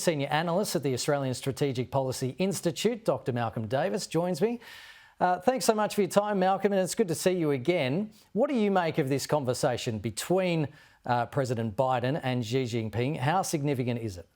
Senior Analyst at the Australian Strategic Policy Institute, Dr. Malcolm Davis, joins me. Thanks so much for your time, Malcolm, and it's good to see you again. What do you make of this conversation between President Biden and Xi Jinping? How significant is it?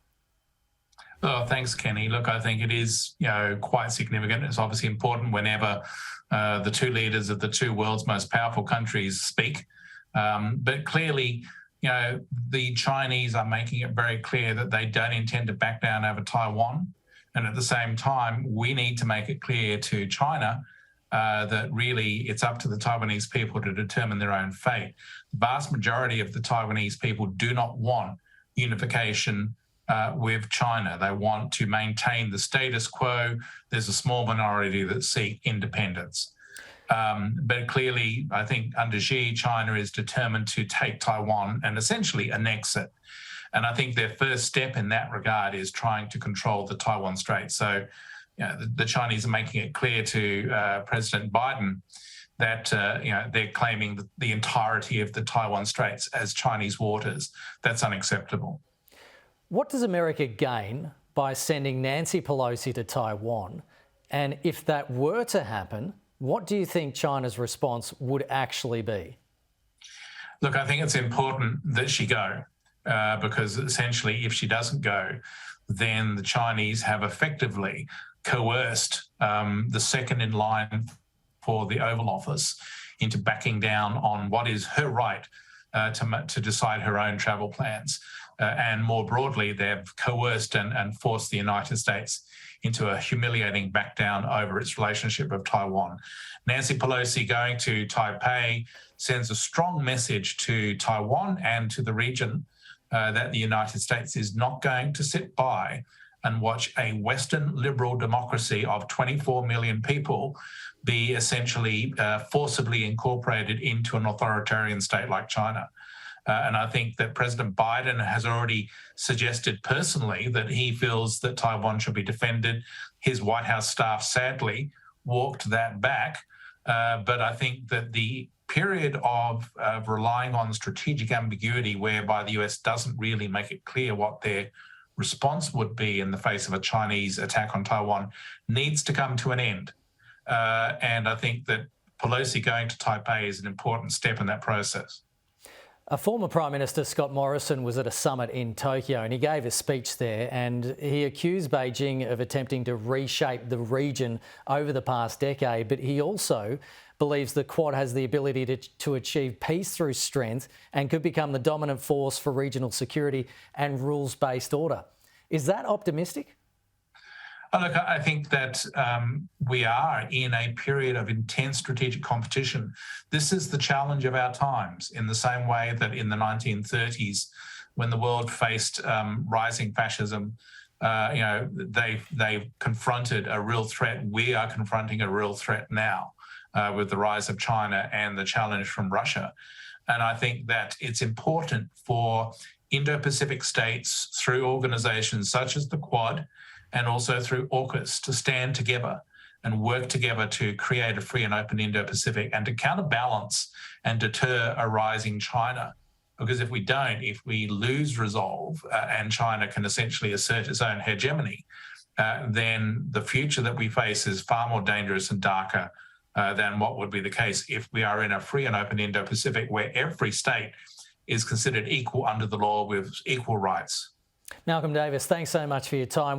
Oh, thanks, Kenny. Look, I think it is, quite significant. It's obviously important whenever the two leaders of the two world's most powerful countries speak. But clearly, the Chinese are making it very clear that they don't intend to back down over Taiwan. And at the same time, we need to make it clear to China that really it's up to the Taiwanese people to determine their own fate. The vast majority of the Taiwanese people do not want unification with China. They want to maintain the status quo. There's a small minority that seek independence. But clearly, I think under Xi, China is determined to take Taiwan and essentially annex it. And I think their first step in that regard is trying to control the Taiwan Strait. So the Chinese are making it clear to President Biden that they're claiming the entirety of the Taiwan Straits as Chinese waters. That's unacceptable. What does America gain by sending Nancy Pelosi to Taiwan? And if that were to happen, what do you think China's response would actually be? Look, I think it's important that she go because essentially if she doesn't go, then the Chinese have effectively coerced the second in line for the Oval Office into backing down on what is her right to decide her own travel plans. And more broadly, they've coerced and forced the United States into a humiliating backdown over its relationship with Taiwan. Nancy Pelosi going to Taipei sends a strong message to Taiwan and to the region that the United States is not going to sit by and watch a Western liberal democracy of 24 million people be essentially forcibly incorporated into an authoritarian state like China. And I think that President Biden has already suggested personally that he feels that Taiwan should be defended. His White House staff, sadly, walked that back. But I think that the period of relying on strategic ambiguity, whereby the US doesn't really make it clear what their response would be in the face of a Chinese attack on Taiwan, needs to come to an end. And I think that Pelosi going to Taipei is an important step in that process. A former Prime Minister, Scott Morrison, was at a summit in Tokyo and he gave a speech there and he accused Beijing of attempting to reshape the region over the past decade, but he also believes the Quad has the ability to achieve peace through strength and could become the dominant force for regional security and rules-based order. Is that optimistic? Look, I think that we are in a period of intense strategic competition. This is the challenge of our times, in the same way that in the 1930s, when the world faced rising fascism, they confronted a real threat. We are confronting a real threat now with the rise of China and the challenge from Russia. And I think that it's important for Indo-Pacific states through organizations such as the Quad and also through AUKUS to stand together and work together to create a free and open Indo-Pacific and to counterbalance and deter a rising China. Because if we don't, if we lose resolve and China can essentially assert its own hegemony, then the future that we face is far more dangerous and darker than what would be the case if we are in a free and open Indo-Pacific where every state is considered equal under the law with equal rights. Malcolm Davis, thanks so much for your time.